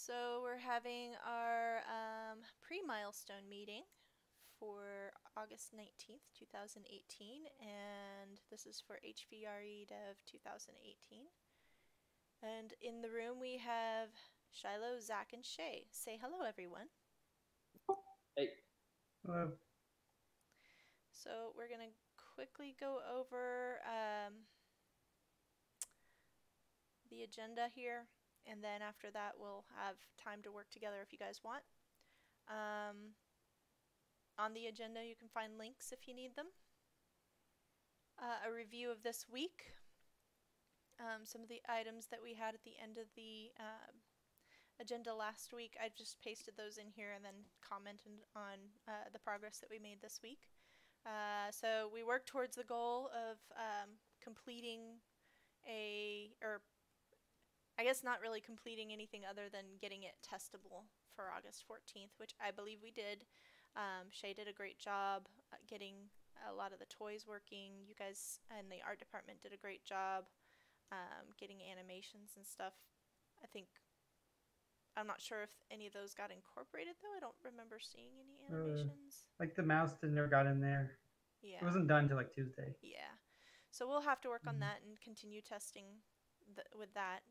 So we're having our pre-milestone meeting for August 19th, 2018, and this is for HVRE Dev 2018. And in the room we have Shiloh, Zach, and Shay. Say hello, everyone. Hey. So we're going to quickly go over the agenda here, and then after that we'll have time to work together if you guys want. On the agenda you can find links if you need them. A review of this week, some of the items that we had at the end of the agenda last week. I've just pasted those in here and then commented on the progress that we made this week. So we worked towards the goal of completing or I guess not really completing anything other than getting it testable for August 14th, which I believe we did. Shay did a great job getting a lot of the toys working. You guys in the art department did a great job getting animations and stuff. I'm not sure if any of those got incorporated though. I don't remember seeing any animations. Like the mouse never got in there. It Yeah. wasn't done till like Tuesday. Yeah. So we'll have to work on that and continue testing with that.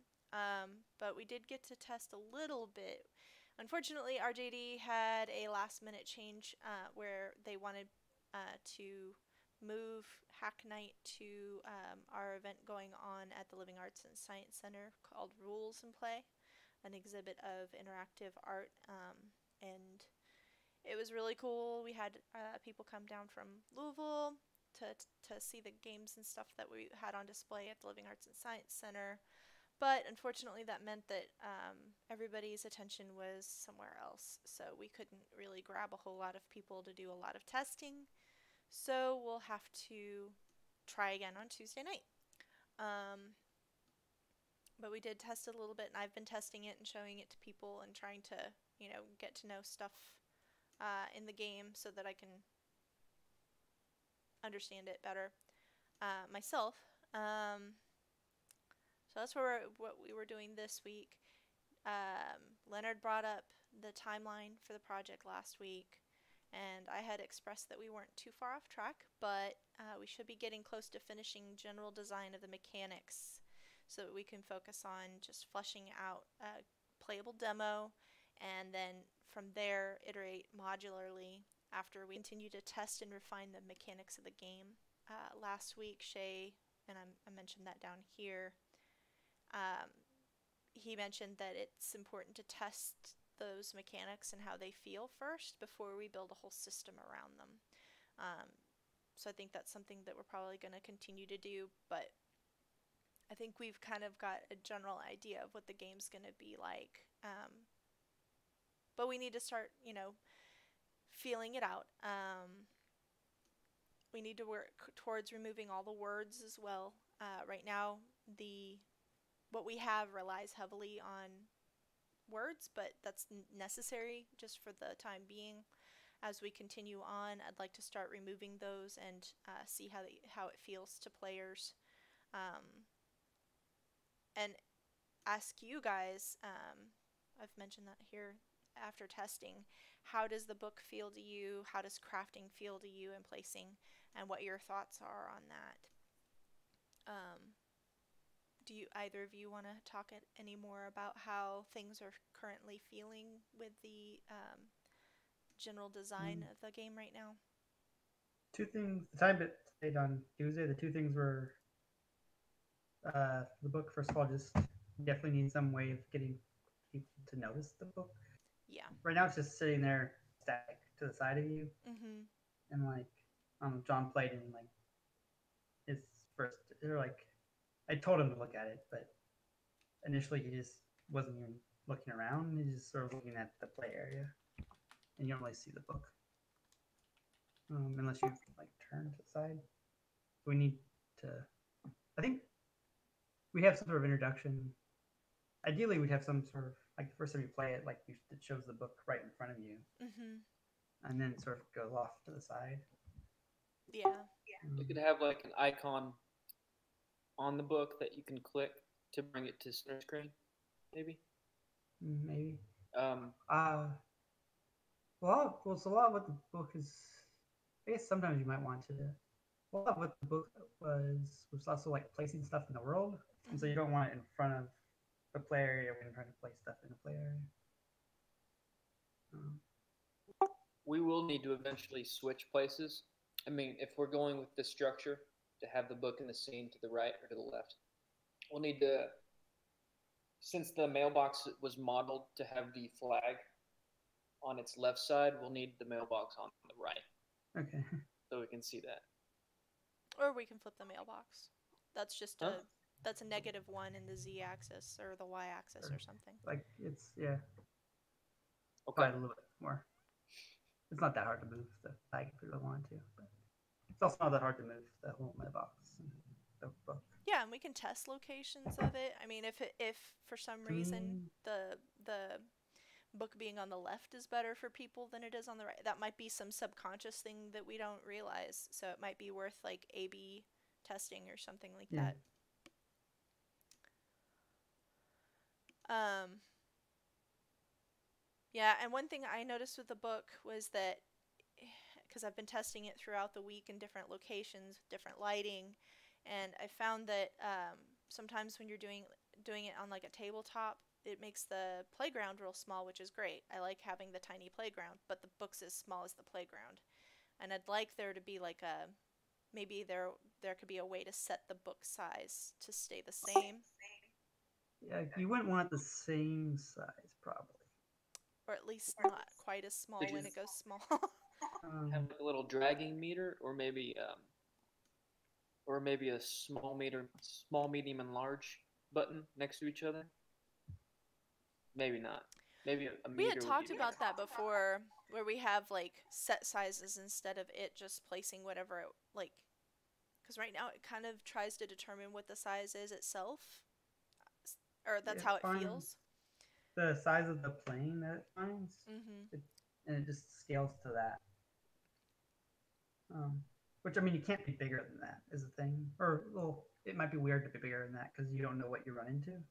But we did get to test a little bit. Unfortunately, RJD had a last minute change where they wanted to move Hack Night to our event going on at the Living Arts and Science Center called Rules and Play, an exhibit of interactive art. And it was really cool. We had people come down from Louisville to see the games and stuff that we had on display at the Living Arts and Science Center. But unfortunately, that meant that everybody's attention was somewhere else. So we couldn't really grab a whole lot of people to do a lot of testing. So we'll have to try again on Tuesday night. But we did test it a little bit, and I've been testing it and showing it to people and trying to, get to know stuff in the game so that I can understand it better myself. So that's what we were doing this week. Leonard brought up the timeline for the project last week, and I had expressed that we weren't too far off track, but we should be getting close to finishing general design of the mechanics so that we can focus on just fleshing out a playable demo, and then from there iterate modularly after we continue to test and refine the mechanics of the game. Last week, Shay, and I mentioned that down here, um, he mentioned that it's important to test those mechanics and how they feel first before we build a whole system around them. So I think that's something that we're probably going to continue to do, but I think we've kind of got a general idea of what the game's going to be like. But we need to start, feeling it out. We need to work towards removing all the words as well. Right now, what we have relies heavily on words, but that's necessary just for the time being. As we continue on, I'd like to start removing those and see how it feels to players, and ask you guys. I've mentioned that here after testing. How does the book feel to you? How does crafting feel to you in placing, and what your thoughts are on that? Do you either of you want to talk any more about how things are currently feeling with the general design of the game right now? Two things. The time it stayed on Tuesday, the two things were the book. First of all, just definitely need some way of getting people to notice the book. Yeah. Right now, it's just sitting there static to the side of you, and like John played and like his first. They're like, I told him to look at it, but initially he just wasn't even looking around. He's just sort of looking at the play area, and you don't really see the book unless you like turn to the side. We need to. I think we have some sort of introduction. Ideally, we'd have some sort of like the first time you play it, like it shows the book right in front of you, and then sort of goes off to the side. Yeah. You could have like an icon on the book that you can click to bring it to center screen, maybe. maybe. Um, So a lot of what the book is, I guess sometimes you might want to. A lot of what the book was also like placing stuff in the world, and so you don't want it in front of the play area when you're trying to place stuff in the play area. Um, we will need to eventually switch places. I mean, if we're going with this structure to have the book and the scene to the right or to the left, we'll need to, since the mailbox was modeled to have the flag on its left side, we'll need the mailbox on the right okay. so we can see that. Or we can flip the mailbox. That's just Huh? that's a -1 in the z-axis or the y-axis or something. Like it's Okay. probably a little bit more. It's not that hard to move the flag if you really wanted to, but it's also not that hard to move the whole mailbox and the book. Yeah, and we can test locations of it. I mean, if for some reason the book being on the left is better for people than it is on the right, that might be some subconscious thing that we don't realize. So it might be worth like A/B testing or something like Yeah. that. Um, yeah, and one thing I noticed with the book was that because I've been testing it throughout the week in different locations, different lighting, and I found that sometimes when you're doing it on like a tabletop, it makes the playground real small, which is great. I like having the tiny playground, but the book's as small as the playground, and I'd like there to be like a maybe there could be a way to set the book size to stay the same, Yeah, you wouldn't want it the same size probably. or at least not quite as small Did you when it goes small. have like a little dragging meter, or maybe a small meter, small, medium, and large button next to each other? Maybe not. Maybe a We had meter would be talked better. about that before, where we have like set sizes instead of it just placing whatever it like. Because right now it kind of tries to determine what the size is itself, or that's It how it finds feels. the size of the plane that it finds, Mhm. it, and it just scales to that. Which I mean, you can't be bigger than that is the thing. Or well, it might be weird to be bigger than that because you don't know what you run into.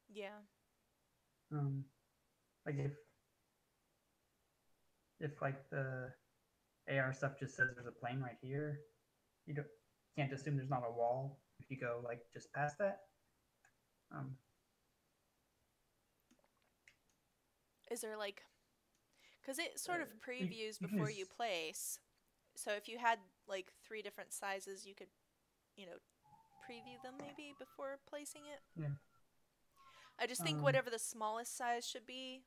Yeah. Um, like if like the AR stuff just says there's a plane right here, you can't assume there's not a wall if you go like just past that. Um, Is there like, because it sort of you, previews you can before just you place. So if you had like 3 different sizes, you could, you know, preview them maybe before placing it. yeah. I just think Um, whatever the smallest size should be,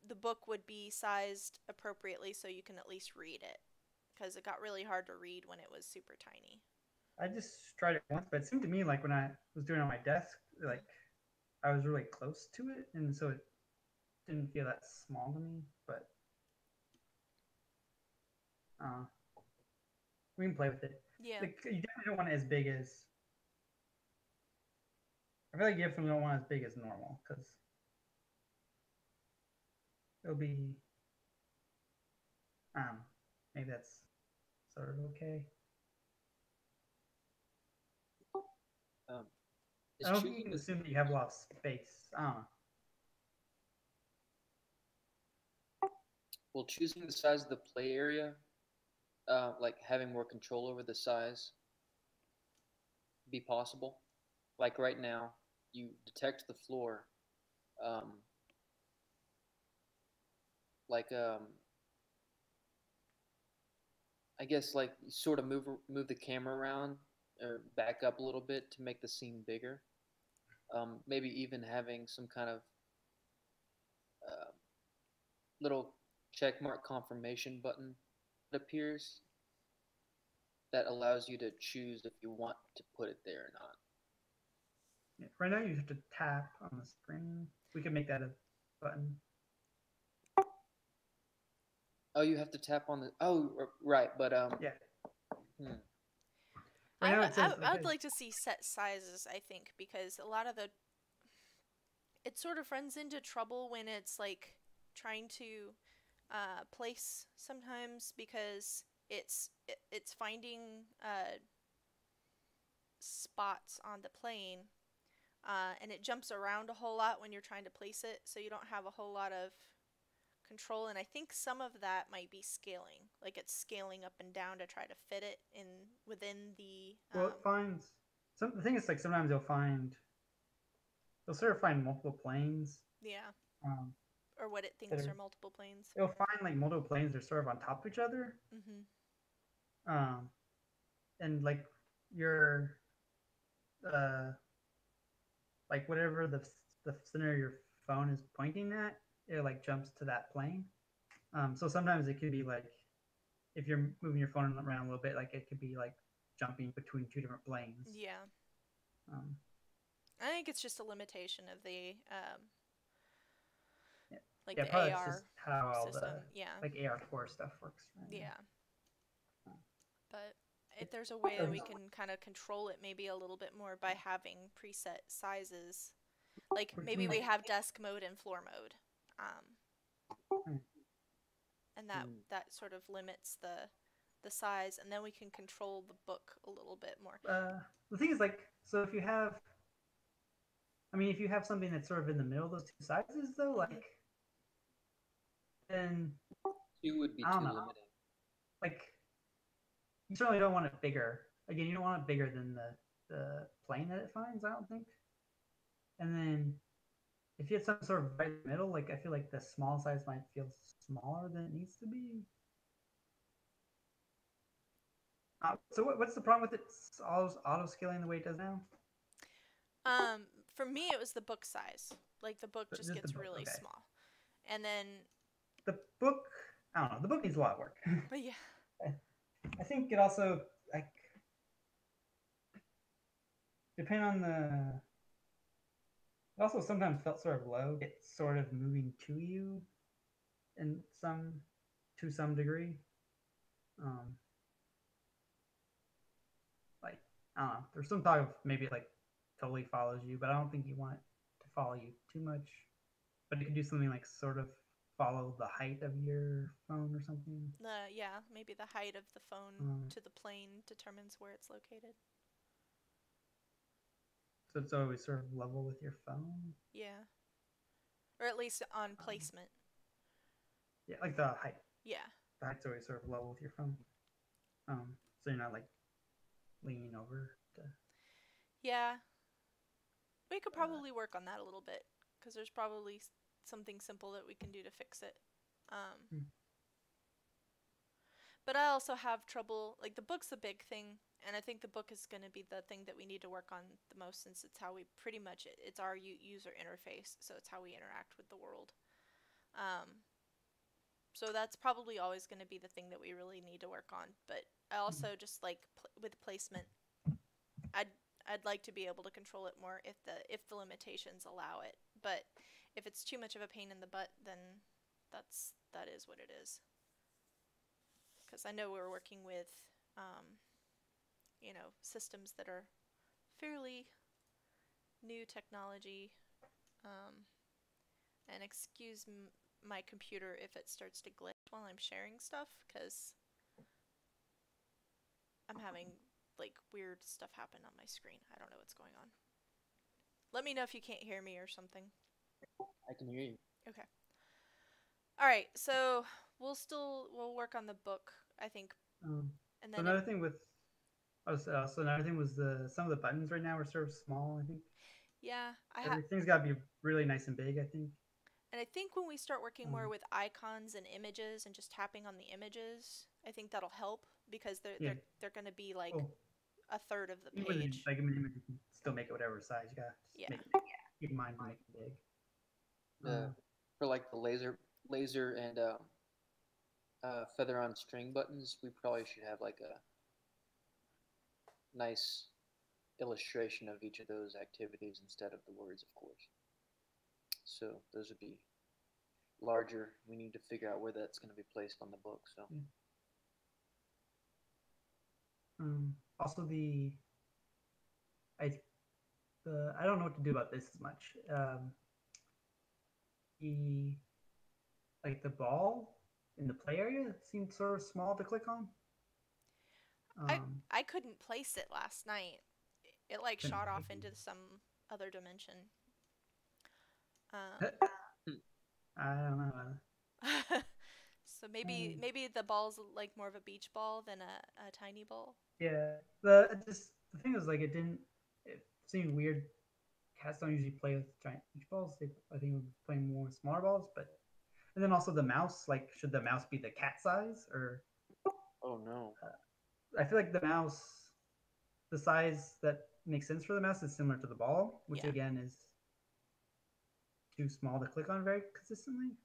the book would be sized appropriately so you can at least read it. Because it got really hard to read when it was super tiny. I just tried it once, but it seemed to me like when I was doing it on my desk, like I was really close to it, and so it didn't feel that small to me. But uh, we can play with it. Yeah. Like you definitely don't want it as big as. I feel like you definitely don't want it as big as normal because it'll be. Maybe that's sort of okay. Um, I is don't think you choosing can the assume that you have a lot of space. I don't know. Well, choosing the size of the play area, like having more control over the size, be possible. Like right now, you detect the floor, um, like I guess like you sort of move the camera around or back up a little bit to make the scene bigger. Maybe even having some kind of uh, little check mark confirmation button that appears that allows you to choose if you want to put it there or not. Yeah, right now you have to tap on the screen. We can make that a button. Oh, you have to tap on the. Oh, right, but Yeah. hmm. Right now it says I would okay. like to see set sizes, I think, because a lot of the. It sort of runs into trouble when it's like trying to place sometimes because it's finding spots on the plane and it jumps around a whole lot when you're trying to place it, so you don't have a whole lot of control. And I think some of that might be scaling, like it's scaling up and down to try to fit it in within the. Well, it finds the thing is like sometimes you'll sort of find multiple planes. Yeah. Um, Or what it that thinks are multiple planes. it'll find like multiple planes that are sort of on top of each other. Mhm. And like your like whatever the center of your phone is pointing at, it like jumps to that plane. So sometimes it could be like if you're moving your phone around a little bit, like it could be like jumping between two different planes. Yeah. Um, I think it's just a limitation of the yeah, like yeah, the probably AR it's just how all system. the Yeah. like AR core stuff works. Right? Yeah. Uh, But if there's a way that we can kind of control it maybe a little bit more by having preset sizes, like maybe we have desk mode and floor mode, and that sort of limits the size, and then we can control the book a little bit more. The thing is, like, so if you have, I mean, if you have something that's sort of in the middle of those two sizes, though, like, then Two would be I don't too know. limiting. Like, you certainly don't want it bigger. Again, you don't want it bigger than the plane that it finds. I don't think. And then if you had some sort of right in the middle, like I feel like the small size might feel smaller than it needs to be. So what's the problem with it auto scaling the way it does now? For me, it was the book size. Like the book just gets really okay. small, and then the book. I don't know. The book needs a lot of work. But yeah, I think it also like depending on the. It also sometimes felt sort of low. It's sort of moving to you, in to some degree. Like I don't know. There's some talk of maybe it like totally follows you, but I don't think you want it to follow you too much. But it could do something like sort of follow the height of your phone or something. yeah, maybe the height of the phone to the plane determines where it's located. So it's always sort of level with your phone. Yeah, or at least on placement. Yeah, like the height. Yeah, the height's always sort of level with your phone. So you're not like leaning over to. Yeah, we could probably work on that a little bit because there's probably something simple that we can do to fix it. But I also have trouble, like the book's a big thing, and I think the book is going to be the thing that we need to work on the most since it's how we pretty much, it's our user interface, so it's how we interact with the world. So that's probably always going to be the thing that we really need to work on. But I also just like with placement, I'd like to be able to control it more if the limitations allow it. But if it's too much of a pain in the butt, then that is what it is. Because I know we're working with, systems that are fairly new technology. And excuse my computer if it starts to glitch while I'm sharing stuff, because I'm having like weird stuff happen on my screen. I don't know what's going on. Let me know if you can't hear me or something. I can hear you. Okay. All right, so we'll work on the book, I think. And then so another thing with so another thing was some of the buttons right now are sort of small. I think. Yeah, everything's got to be really nice and big. I think. And I think when we start working more with icons and images and just tapping on the images, I think that'll help because they're going to be like a third of the page. Like an image, you can still make it whatever size you got. Keep in mind to make it big. For like the laser and feather on string buttons, we probably should have like a nice illustration of each of those activities instead of the words, of course. So those would be larger. We need to figure out where that's going to be placed on the book. So. Also, I don't know what to do about this as much. The ball in the play area seemed sort of small to click on. I couldn't place it last night. It like shot off into some other dimension. I don't know. So maybe the ball's like more of a beach ball than a tiny ball. Yeah, the thing was like it didn't. It seemed weird. Cats don't usually play with giant beach balls. I think we're playing more with smaller balls. But and then also the mouse. Like, should the mouse be the cat size or? Oh no. I feel like the mouse, the size that makes sense for the mouse is similar to the ball, which Yeah. again is too small to click on very consistently.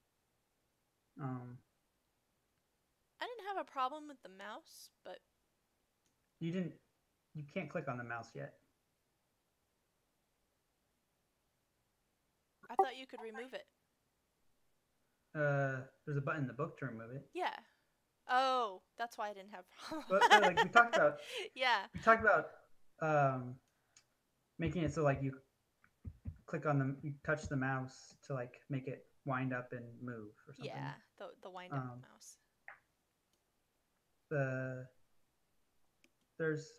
Um, I didn't have a problem with the mouse, but you didn't, you can't click on the mouse yet. I thought you could remove it. There's a button in the book to remove it. Yeah. Oh, that's why I didn't have a problem. But like we talked about, yeah. we talked about making it so like you click on the, you touch the mouse to like make it wind up and move or something. Yeah, the wind up mouse.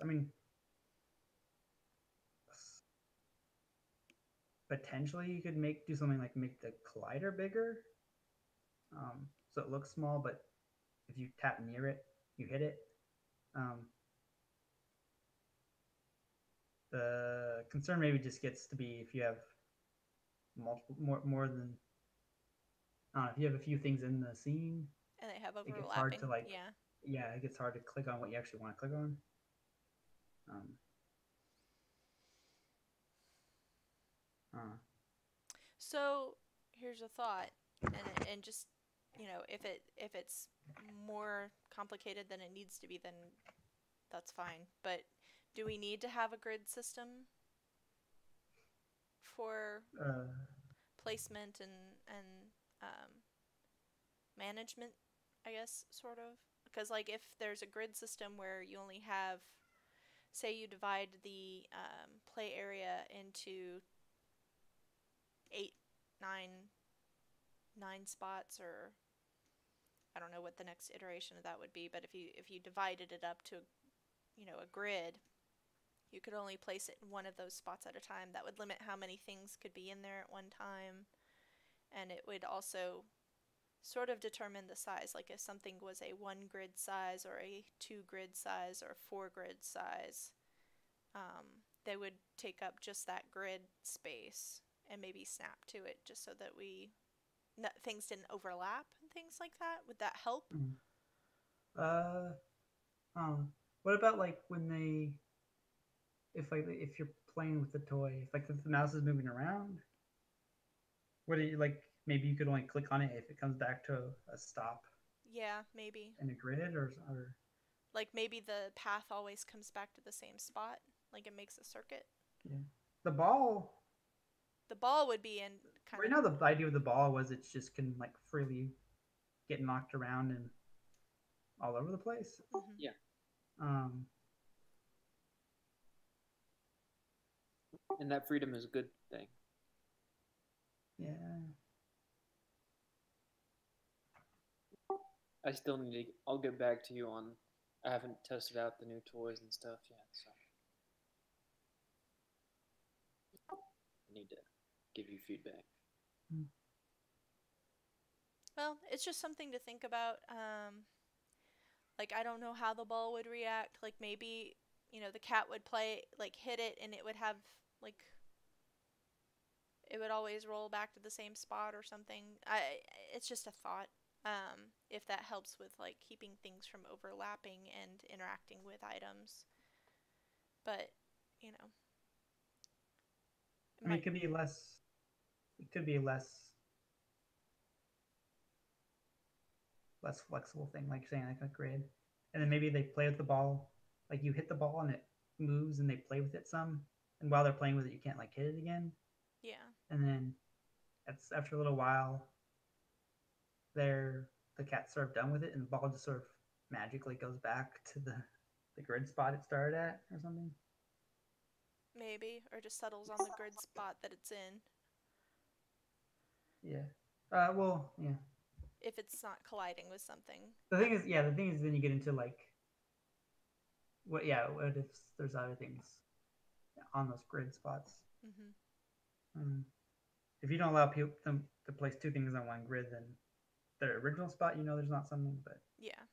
I mean, potentially you could do something like make the collider bigger, so it looks small, but if you tap near it, you hit it. The concern maybe just gets to be if you have more than, if you have a few things in the scene and they have overlapping. It gets hard to like, yeah, it gets hard to click on what you actually want to click on. So here's a thought, and just if it's more complicated than it needs to be, then that's fine. But do we need to have a grid system for placement and management? I guess sort of, because like if there's a grid system where you only have, say you divide the play area into 8, 9 spots, or I don't know what the next iteration of that would be, but if you divided it up to a grid, you could only place it in one of those spots at a time. That would limit how many things could be in there at one time, and it would also sort of determine the size. Like if something was a 1 grid size or a 2 grid size or 4 grid size, they would take up just that grid space and maybe snap to it, just so that things didn't overlap and things like that. Would that help? What about like when if you're playing with the toy, if the mouse is moving around, what do you like? Maybe you could only click on it if it comes back to a stop. Yeah, maybe. In a grid, or like maybe the path always comes back to the same spot, like it makes a circuit. Yeah, the ball would be in kind right of. Now the idea of the ball was it just can like freely get knocked around and all over the place. Mm-hmm. Yeah. And that freedom is a good thing. Yeah. I still need to. I'll get back to you on. I haven't tested out the new toys and stuff yet, so I need to give you feedback. Well, it's just something to think about. Like I don't know how the ball would react. Like maybe the cat would hit it, and it would have like. It would always roll back to the same spot or something. It's just a thought. If that helps with like keeping things from overlapping and interacting with items. But, I mean, it could be less flexible thing, like saying like a grid. And then maybe they play with the ball, like you hit the ball and it moves and they play with it some. And while they're playing with it, you can't like hit it again. Yeah. And then after a little while, the cat's sort of done with it, and the ball just sort of magically goes back to the grid spot it started at, or something. Maybe, or just settles on the grid spot that it's in. Yeah. Well, yeah. If it's not colliding with something. The thing is then you get into like, what if there's other things on those grid spots? Mm-hmm. Um, if you don't allow people to place two things on one grid, then their original spot, there's not something, but Yeah.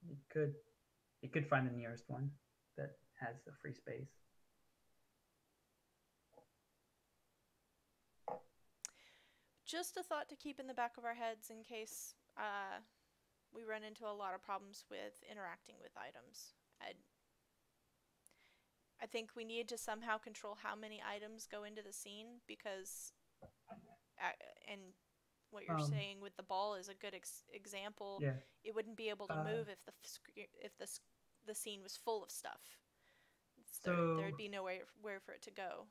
it could find the nearest one that has the free space. Just a thought to keep in the back of our heads in case we run into a lot of problems with interacting with items. I think we need to somehow control how many items go into the scene because, and what you're Um, saying with the ball is a good example. yeah. It wouldn't be able to move if the scene was full of stuff. There'd be nowhere where for it to go.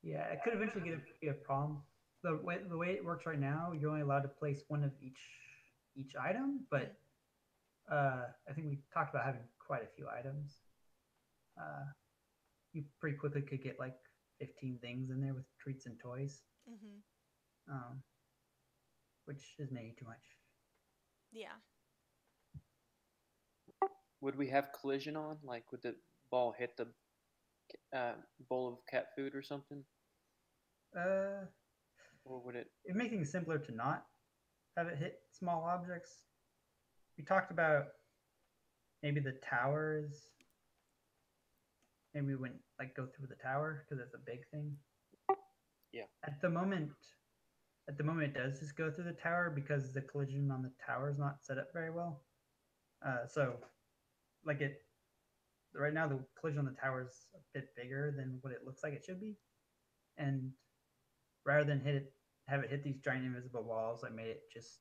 Yeah, it could eventually be a problem. The way it works right now, you're only allowed to place one of each item, but I think we talked about having quite a few items. Uh, you pretty quickly could get like 15 things in there with treats and toys, um, which is maybe too much. Yeah. Would we have collision on? Like, would the ball hit the bowl of cat food or something? Or would it? It'd make things simpler to not have it hit small objects. We talked about maybe the towers. Maybe we wouldn't like go through the tower because that's a big thing. Yeah. At the moment, it does just go through the tower because the collision on the tower is not set up very well. So, like right now, the collision on the tower is a bit bigger than what it looks like it should be, and rather than have it hit these giant invisible walls, I made it just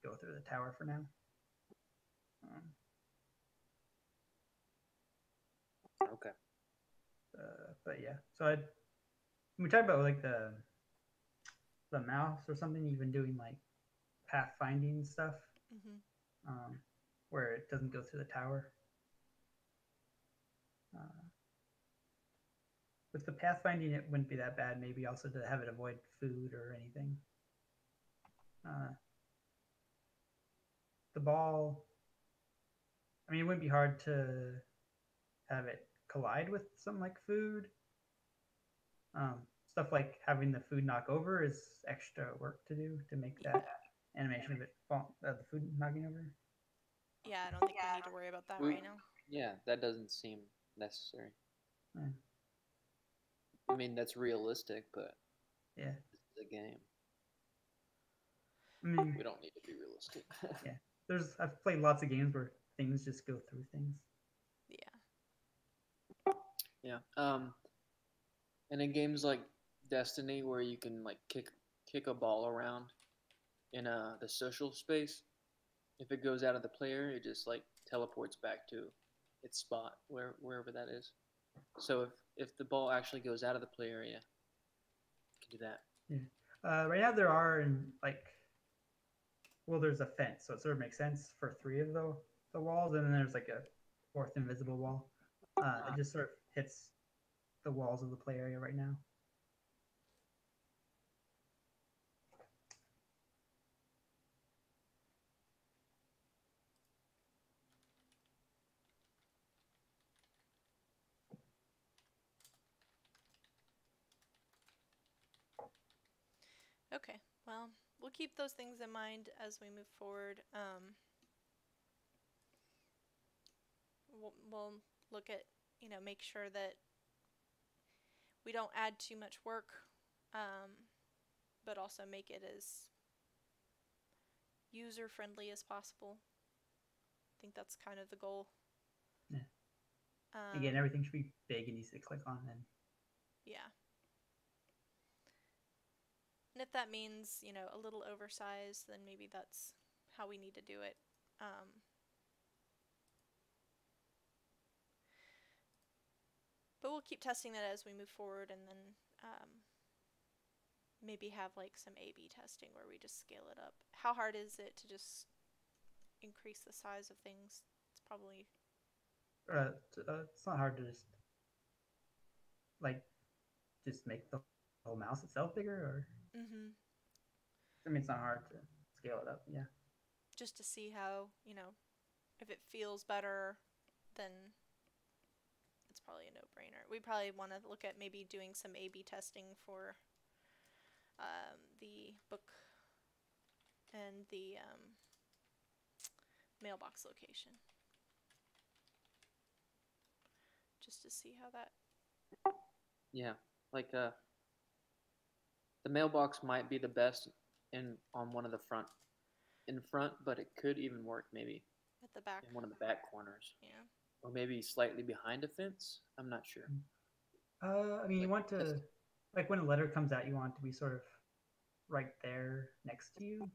go through the tower for now. Okay. But yeah, so we talked about like the mouse or something, even doing like pathfinding stuff, where it doesn't go through the tower. With the pathfinding, it wouldn't be that bad. Maybe also to have it avoid food or anything. The ball, I mean, it wouldn't be hard to have it collide with something like food. Stuff like having the food knock over is extra work to do to make that animation of it the food knocking over. Yeah, I don't think we need to worry about that right now. Yeah, that doesn't seem necessary. Yeah. I mean, that's realistic, but yeah, this is a game. I mean, we don't need to be realistic. yeah, I've played lots of games where things just go through things. Yeah. Yeah. And in games like Destiny, where you can like kick a ball around in the social space, if it goes out of the player, it just like teleports back to its spot wherever that is. So if the ball actually goes out of the play area, you can do that. Yeah. Right now there are there's a fence, so it sort of makes sense for 3 of the walls, and then there's like a 4th invisible wall. It just sort of hits the walls of the play area right now. Okay, well, we'll keep those things in mind as we move forward. We'll look at, make sure that we don't add too much work, but also make it as user-friendly as possible. I think that's kind of the goal. Yeah. Again, everything should be big and easy to click on. And yeah. And if that means, a little oversized, then maybe that's how we need to do it. But we'll keep testing that as we move forward, and then maybe have like some A/B testing where we just scale it up. How hard is it to just increase the size of things? It's probably it's not hard to just make the whole mouse itself bigger, or I mean, it's not hard to scale it up. Yeah, just to see how, if it feels better, then probably a no-brainer. We probably want to look at maybe doing some A/B testing for the book and the mailbox location, just to see how that. Yeah, like the mailbox might be the best on one of the in front, but it could even work maybe At the back. in one of the back corners. Yeah. Or maybe slightly behind a fence. I'm not sure. I mean, you want to, like when a letter comes out, you want it to be sort of right there next to you.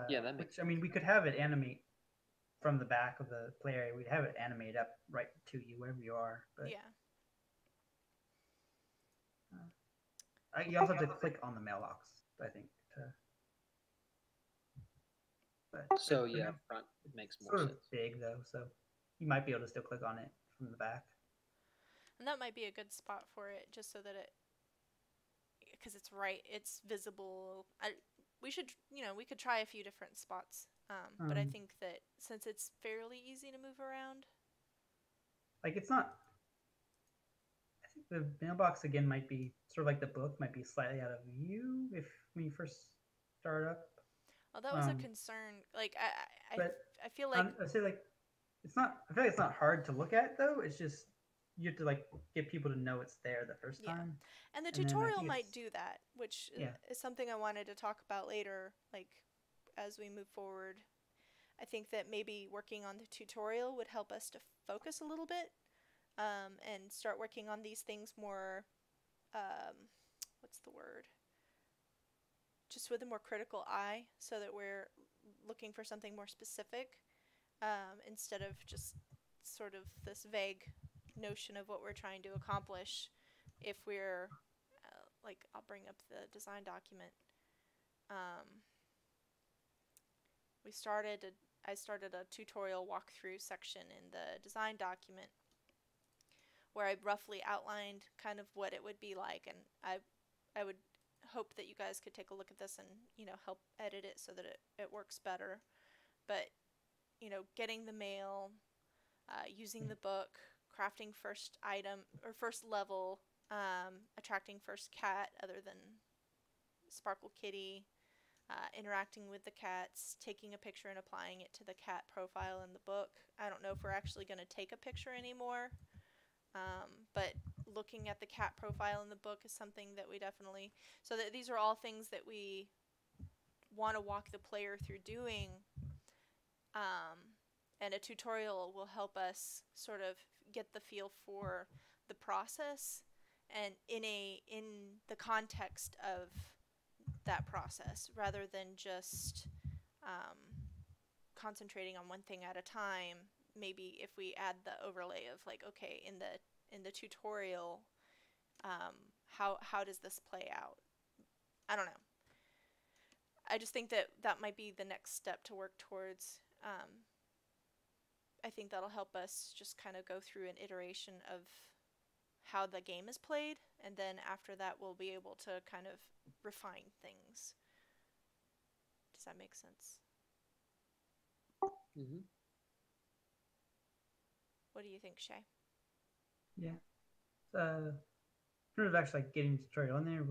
Yeah, that makes sense. I mean, we could have it animate from the back of the play area. We'd have it animate up right to you, wherever you are. But yeah. You also have to click on the mailbox, I think. So yeah, front makes more sense. sense. Sort of big though, so you might be able to still click on it from the back. And that might be a good spot for it, just so that because it's visible. We should, we could try a few different spots. But I think that since it's fairly easy to move around, like it's not. I think the mailbox again might be sort of like the book, might be slightly out of view when you first start up. Well, that was a concern. Like I feel like I say like it's not. I feel like it's not hard to look at though. It's just you have to like get people to know it's there the first time. And the tutorial might do that, which is something I wanted to talk about later, like as we move forward. I think that maybe working on the tutorial would help us to focus a little bit, and start working on these things more, what's the word? Just with a more critical eye, so that we're looking for something more specific, instead of just sort of this vague notion of what we're trying to accomplish. If we're, like, I'll bring up the design document. I started a tutorial walkthrough section in the design document where I roughly outlined kind of what it would be like, and I would hope that you guys could take a look at this and, help edit it so that it works better. But, getting the mail, using the book, crafting first item or first level, attracting first cat other than Sparkle Kitty, interacting with the cats, taking a picture and applying it to the cat profile in the book. I don't know if we're actually going to take a picture anymore, but looking at the cat profile in the book is something that we definitely... So that these are all things that we want to walk the player through doing, and a tutorial will help us sort of get the feel for the process and in the context of that process, rather than just concentrating on one thing at a time. Maybe if we add the overlay of like, okay, in the tutorial, how does this play out? I don't know. I just think that might be the next step to work towards. I think that'll help us just kind of go through an iteration of how the game is played, and then after that we'll be able to kind of refine things. Does that make sense? Mm-hmm. What do you think, Shay? Yeah. In terms of actually like getting tutorial in there,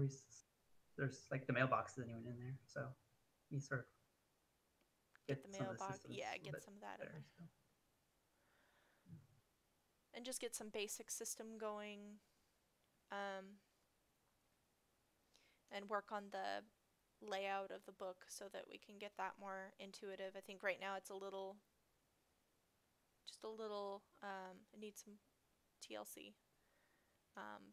there's like the mailbox isn't even in there, so you sort of get the mailbox. Yeah, get some of that in there. So. And just get some basic system going, and work on the layout of the book so that we can get that more intuitive. I think right now it's it needs some TLC,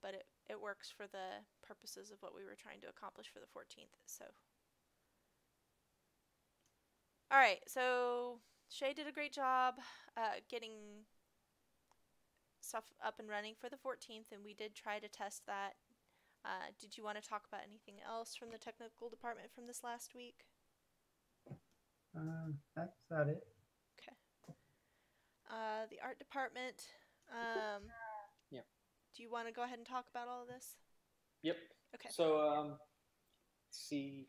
but it works for the purposes of what we were trying to accomplish for the 14th. So, all right, so Shay did a great job getting stuff up and running for the 14th, and we did try to test that. Did you want to talk about anything else from the technical department from this last week? That's about it. Okay. The art department. Yeah. Do you want to go ahead and talk about all of this? Yep. Okay. So, see,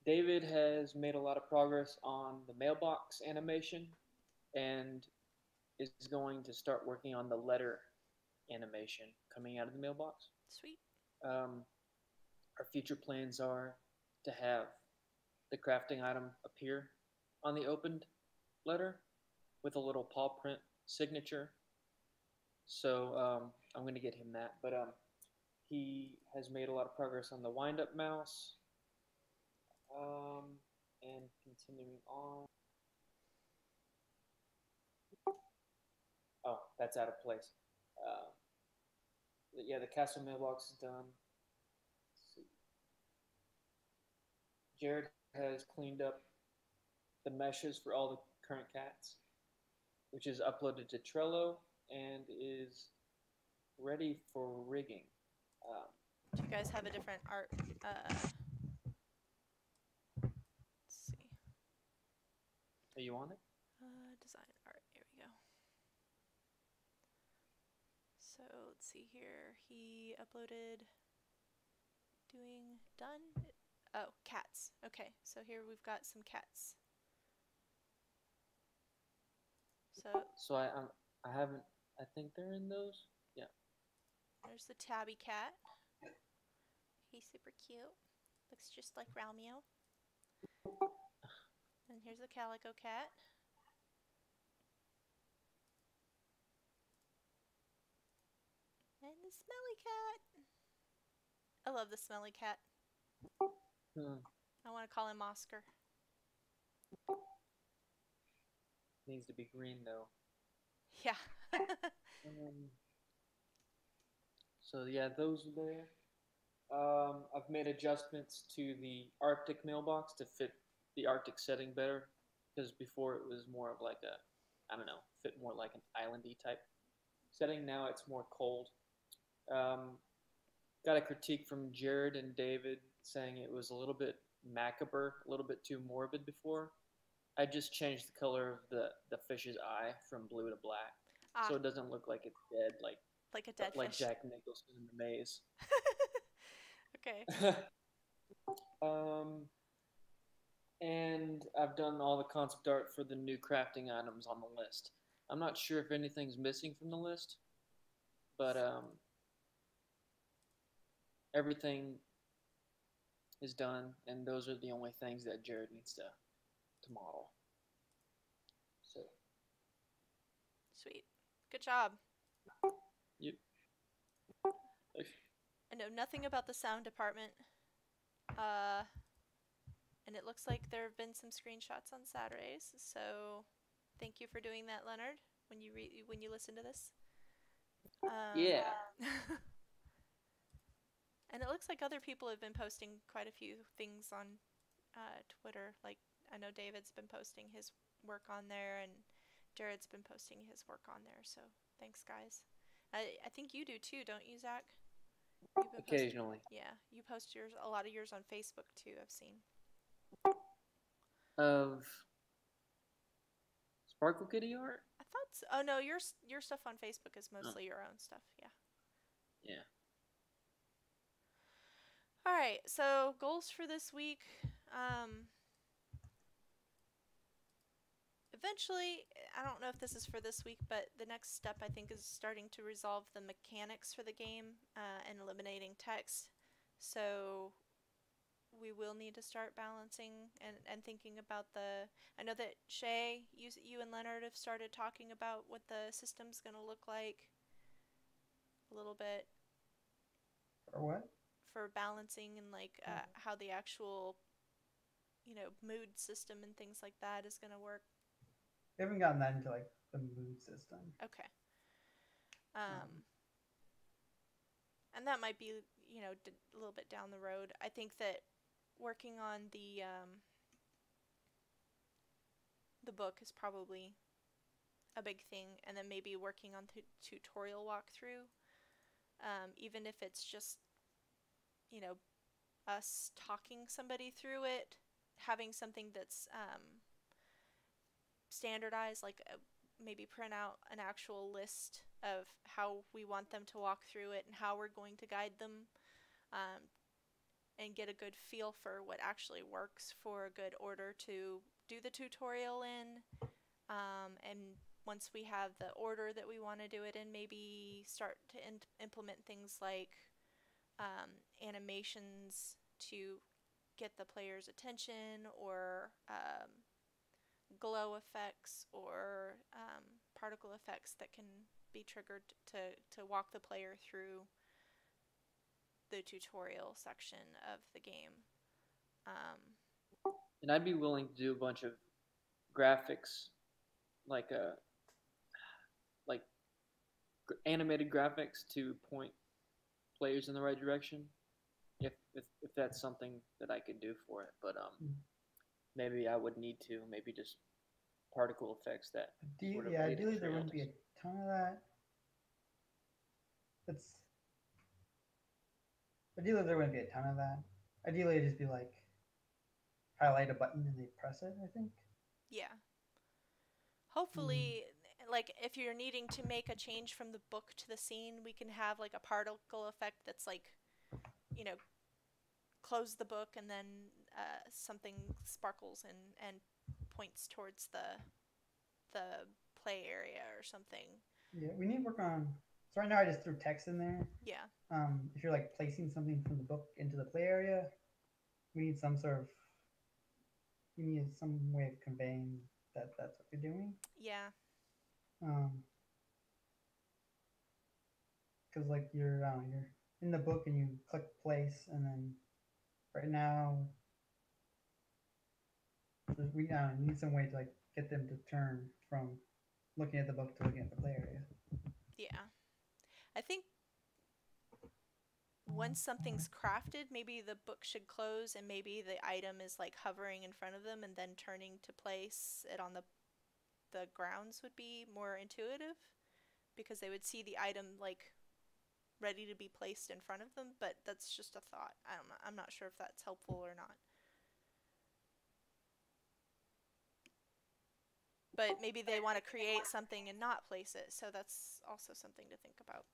David has made a lot of progress on the mailbox animation, and is going to start working on the letter animation coming out of the mailbox. Sweet. Our future plans are to have the crafting item appear on the opened letter with a little paw print signature. So I'm going to get him that. But he has made a lot of progress on the wind-up mouse. And continuing on. Oh, that's out of place. Yeah, the castle mailbox is done. Let's see. Jared has cleaned up the meshes for all the current cats, which is uploaded to Trello and is ready for rigging. Do you guys have a different art? Let's see. Are you on it? Design art. Here we go. So let's see here. He uploaded. Doing done. Oh, cats. Okay, so here we've got some cats. So I haven't. I think they're in those. Yeah. There's the tabby cat. He's super cute. Looks just like Romeo. And here's the calico cat. And the smelly cat. I love the smelly cat. I want to call him Oscar. Needs to be green though. Yeah. So yeah, those are there. I've made adjustments to the Arctic mailbox to fit the Arctic setting better, because before it was more of like a, I don't know, fit more like an islandy type setting. Now it's more cold. Got a critique from Jared and David saying it was a little bit macabre, a little bit too morbid before. I just changed the color of the fish's eye from blue to black, so it doesn't look like it's dead, like a dead like fish. Jack Nicholson in The Maze. Okay. And I've done all the concept art for the new crafting items on the list. I'm not sure if anything's missing from the list, but everything is done, and those are the only things that Jared needs to model. So. Sweet. Good job. Yep. I know nothing about the sound department. And it looks like there have been some screenshots on Saturdays, so thank you for doing that, Leonard, when you listen to this. Yeah. And it looks like other people have been posting quite a few things on Twitter. Like, I know David's been posting his work on there, and Jared's been posting his work on there, so thanks, guys. I think you do too, don't you, Zach? Occasionally. Yeah, you post a lot of yours on Facebook too, I've seen. Of Sparkle Kitty art? I thought so. Oh no, your stuff on Facebook is mostly your own stuff, yeah. Yeah. Alright, so goals for this week. Eventually, I don't know if this is for this week, but the next step I think is starting to resolve the mechanics for the game and eliminating text. So we will need to start balancing and thinking about I know that Shay, you and Leonard have started talking about what the system's going to look like a little bit. For what? For balancing and like how the actual, mood system and things like that is going to work. We haven't gotten that into like the mood system. Okay. And that might be, a little bit down the road. I think that working on the book is probably a big thing, and then maybe working on the tutorial walkthrough, even if it's just, us talking somebody through it, having something that's standardized, like maybe print out an actual list of how we want them to walk through it and how we're going to guide them, and get a good feel for what actually works for a good order to do the tutorial in, and once we have the order that we want to do it in, maybe start to implement things like animations to get the player's attention, or glow effects, or particle effects that can be triggered to walk the player through the tutorial section of the game. And I'd be willing to do a bunch of graphics, like like animated graphics to point players in the right direction, if that's something that I could do for it. But maybe I would need to maybe just particle effects that sort of yeah, lay the ideally there trail wouldn't be a ton of that. It's ideally there wouldn't be a ton of that. Ideally it'd just be like highlight a button and they press it, I think. Yeah. Hopefully, like if you're needing to make a change from the book to the scene, we can have like a particle effect that's like, you know, close the book and then something sparkles and points towards the play area or something. Yeah, we need to work on. So right now I just threw text in there. Yeah. If you're like placing something from the book into the play area, we need some sort of. You need some way of conveying that that's what you're doing. Yeah. Because like you're in the book and you click place, and then right now we need some way to like get them to turn from looking at the book to looking at the play area. Yeah. I think once something's crafted, maybe the book should close and maybe the item is like hovering in front of them and then turning to place it on the grounds would be more intuitive, because they would see the item like ready to be placed in front of them. But that's just a thought. I'm not sure if that's helpful or not. But maybe they want to create something and not place it, so that's also something to think about.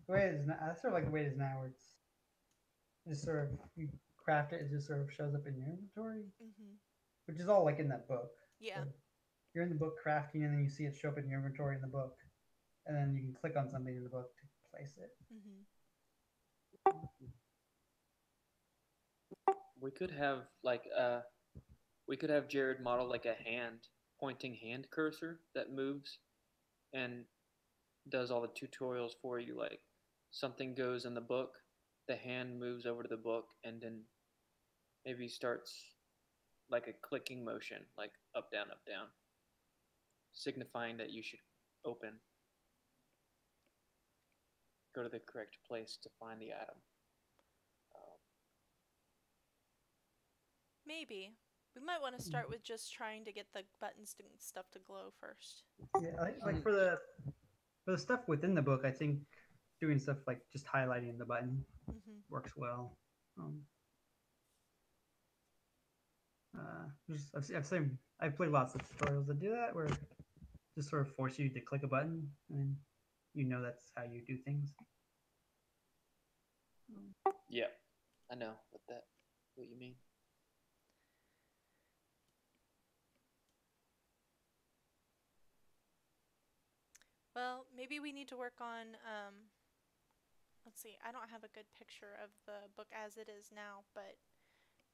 The way it is now, that's sort of like the way it is now, where it's just sort of you craft it, it just sort of shows up in your inventory, which is all like in that book. Yeah. So you're in the book crafting, and then you see it show up in your inventory in the book, and then you can click on something in the book to place it. We could have Jared model like a pointing hand cursor that moves and does all the tutorials for you. Like something goes in the book, the hand moves over to the book, and then maybe starts like a clicking motion, like up, down, signifying that you should go to the correct place to find the item. Maybe. We might want to start with just trying to get the buttons and stuff to glow first. Yeah, like for the stuff within the book, I think doing stuff like just highlighting the button works well. I've played lots of tutorials that do that, where just sort of force you to click a button, and you know that's how you do things. Yeah, I know what you mean. Well, maybe we need to work on, let's see, I don't have a good picture of the book as it is now, but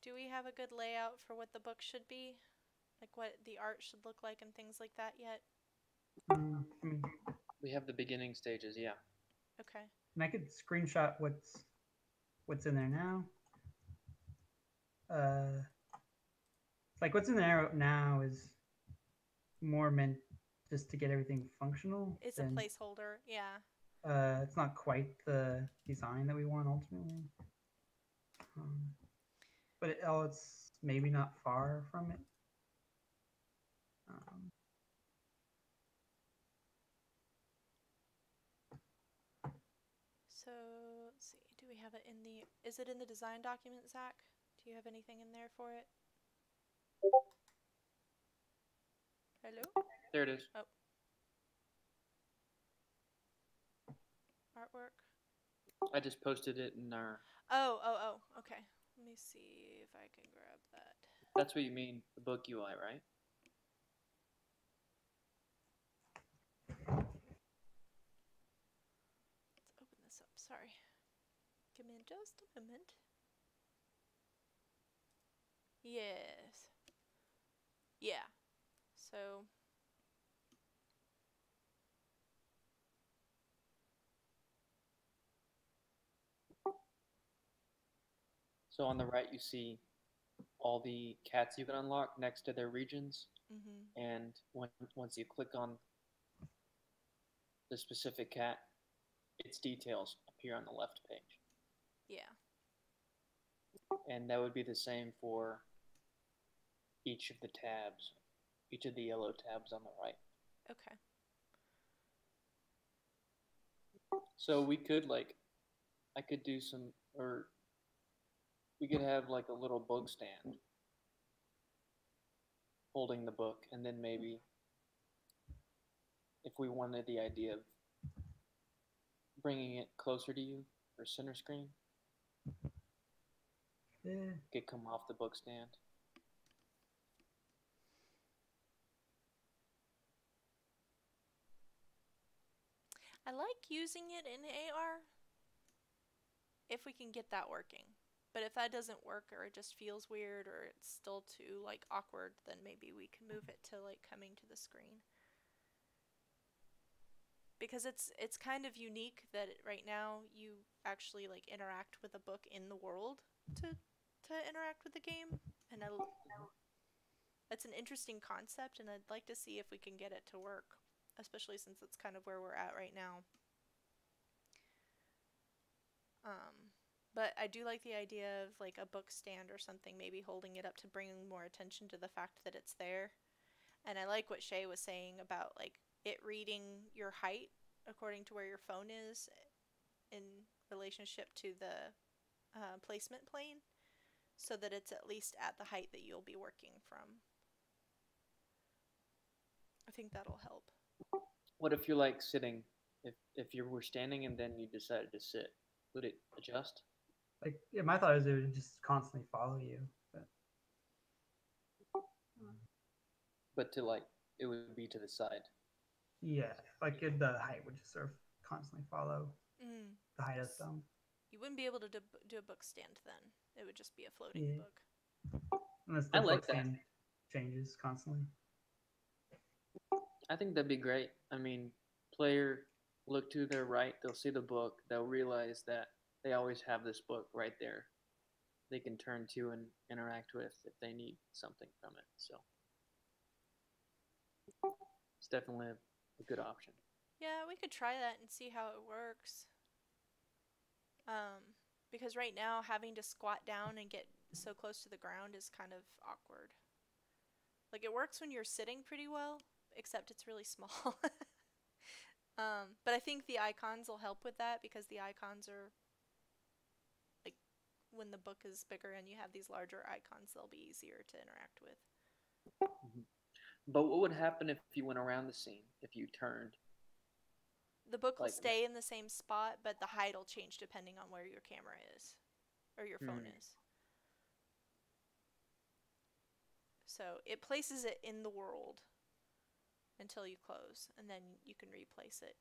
do we have a good layout for what the book should be? Like what the art should look like and things like that yet? We have the beginning stages, yeah. Okay. And I could screenshot what's in there now. Like what's in there now is more meant just to get everything functional. It's a placeholder, yeah. It's not quite the design that we want ultimately. But it's maybe not far from it. So, let's see. Do we have it in the... Is it in the design document, Zach? Do you have anything in there for it? Hello? There it is. Oh. Artwork? I just posted it in our... Oh, okay. Let me see if I can grab that. That's what you mean, the book UI, right? Sorry. Give me just a moment. Yes. Yeah. So So on the right, you see all the cats you can unlock next to their regions, and once you click on the specific cat, its details appear on the left page. yeah. And that would be the same for each of the tabs, each of the yellow tabs on the right. Okay. So we could I could do some, or we could have like a little book stand holding the book, and then maybe if we wanted the idea of bringing it closer to you or center screen, Yeah. it could come off the book stand. I like using it in AR if we can get that working. But if that doesn't work or it just feels weird or it's still too like awkward, then maybe we can move it to like coming to the screen. Because it's kind of unique that right now you actually like interact with a book in the world to interact with the game, and that's an interesting concept, and I'd like to see if we can get it to work, especially since it's kind of where we're at right now. But I do like the idea of like a book stand or something, maybe holding it up to bring more attention to the fact that it's there. And I like what Shay was saying about like it reading your height according to where your phone is in relationship to the placement plane, so that it's at least at the height that you'll be working from. I think that'll help. What if you're like sitting? If you were standing and then you decided to sit, would it adjust? Like, yeah, my thought is it would just constantly follow you. But to like, it would be to the side. Yeah, like the height would just sort of constantly follow the height of the thumb. You wouldn't be able to do a book stand then. It would just be a floating book. Unless the I like book stand changes constantly. I think that'd be great. I mean, player look to their right, they'll see the book, they'll realize that they always have this book right there. They can turn to and interact with if they need something from it. So it's definitely a good option. Yeah, we could try that and see how it works. Because right now having to squat down and get so close to the ground is kind of awkward. Like it works when you're sitting pretty well, except it's really small. But I think the icons will help with that because the icons are like when the book is bigger and you have these larger icons, they'll be easier to interact with. Mm-hmm. But what would happen if you went around the scene, if you turned? The book will stay in the same spot, but the height will change depending on where your camera is or your phone is. So it places it in the world until you close, and then you can replace it.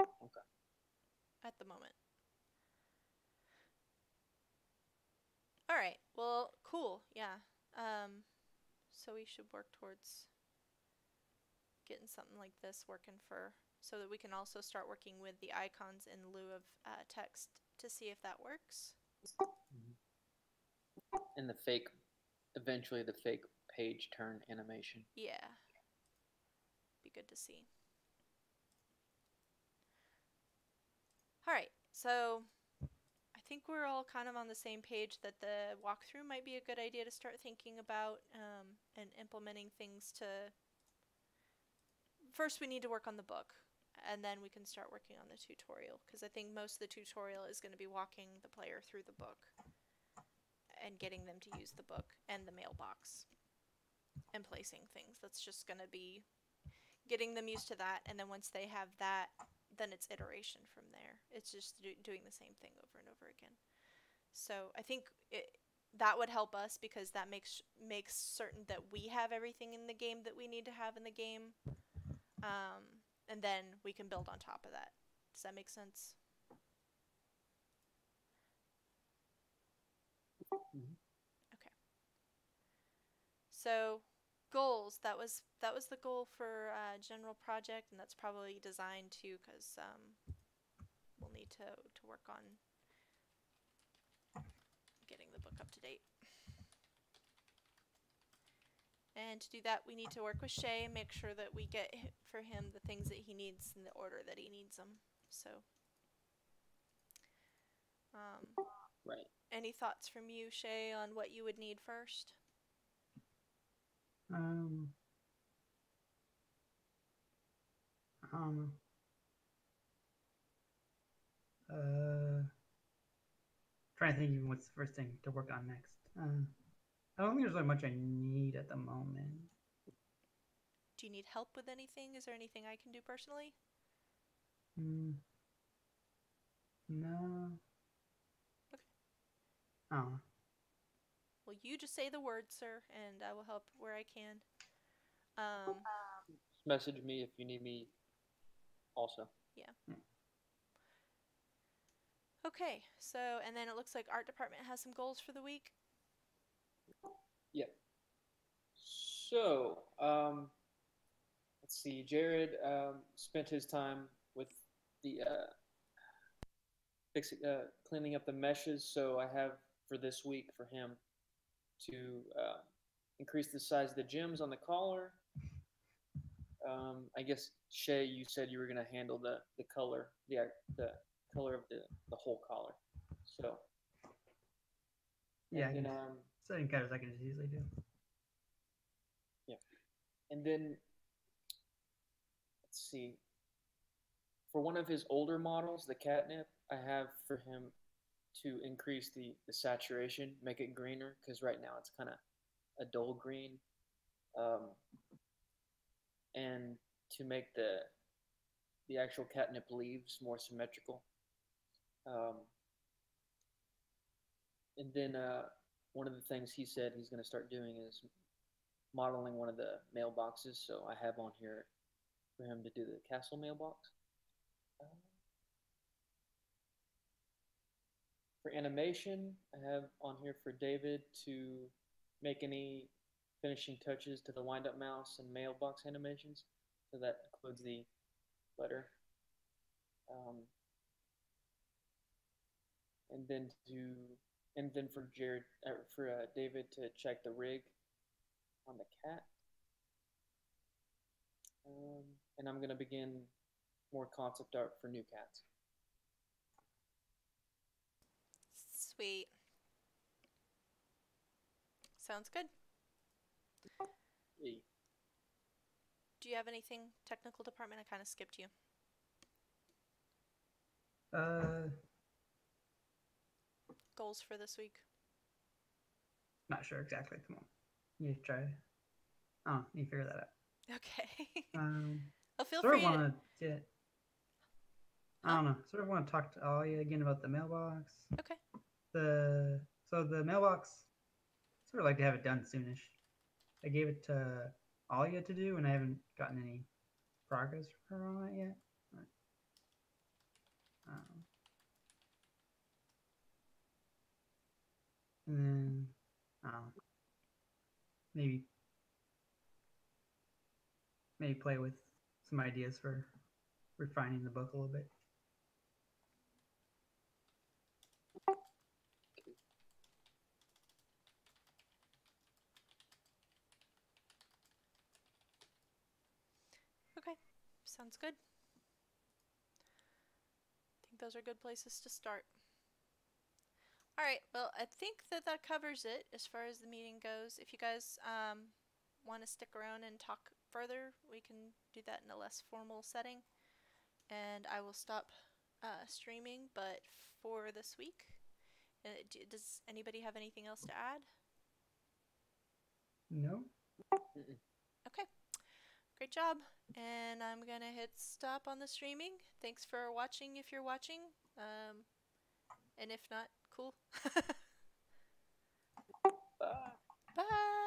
Okay. At the moment. All right. Well, cool. Yeah. So we should work towards getting something like this working so that we can also start working with the icons in lieu of text to see if that works. And eventually the fake page turn animation. Yeah. Be good to see. All right. So I think we're all kind of on the same page that the walkthrough might be a good idea to start thinking about and implementing things to... First, we need to work on the book, and then we can start working on the tutorial, because I think most of the tutorial is going to be walking the player through the book and getting them to use the book and the mailbox and placing things. That's just going to be getting them used to that, and then once they have that, then it's iteration from there. It's just doing the same thing over and over again. So I think that would help us because that makes certain that we have everything in the game that we need to have in the game. And then we can build on top of that. Does that make sense? Mm-hmm. Okay. So goals. That was the goal for general project, and that's probably design too, because we'll need to work on getting the book up to date. And to do that, we need to work with Shay and make sure that we get for him the things that he needs in the order that he needs them. So, right. Any thoughts from you, Shay, on what you would need first? Um, trying to think even what's the first thing to work on next. I don't think there's really much I need at the moment. Do you need help with anything? Is there anything I can do personally? No. Okay. Oh. Well, you just say the word, sir, and I will help where I can. Just message me if you need me also. Yeah. Okay, so, and then it looks like art department has some goals for the week. Yep. So, let's see. Jared spent his time with the cleaning up the meshes. So I have for this week for him to increase the size of the gems on the collar. I guess Shay, you said you were going to handle the color, the color of the whole collar. So yeah, and then, setting colors I can just easily do. Yeah, and then let's see. For one of his older models, the catnip, I have for him to increase the saturation, make it greener, because right now it's kind of a dull green, and to make the actual catnip leaves more symmetrical. And then one of the things he said he's going to start doing is modeling one of the mailboxes. So I have on here for him to do the castle mailbox. For animation, I have on here for David to make any finishing touches to the wind-up mouse and mailbox animations. So that includes the letter. And then for David to check the rig on the cat. And I'm going to begin more concept art for new cats. Sweet. Sounds good. Hey. Do you have anything technical department? I kind of skipped you. Goals for this week? Not sure exactly at the moment. You try. Oh, you figure that out. Okay. I'll feel sort free of want to get. I don't know. Sort of want to talk to Alia again about the mailbox. Okay. So the mailbox, sort of like to have it done soonish. I gave it to Alia to do, and I haven't gotten any progress from her on it yet. And then, maybe play with some ideas for refining the book a little bit. Okay. Sounds good. I think those are good places to start. Alright, well, I think that covers it as far as the meeting goes. If you guys want to stick around and talk further, we can do that in a less formal setting. And I will stop streaming, but for this week, does anybody have anything else to add? No. Okay. Great job. And I'm going to hit stop on the streaming. Thanks for watching if you're watching. And if not, cool. Bye.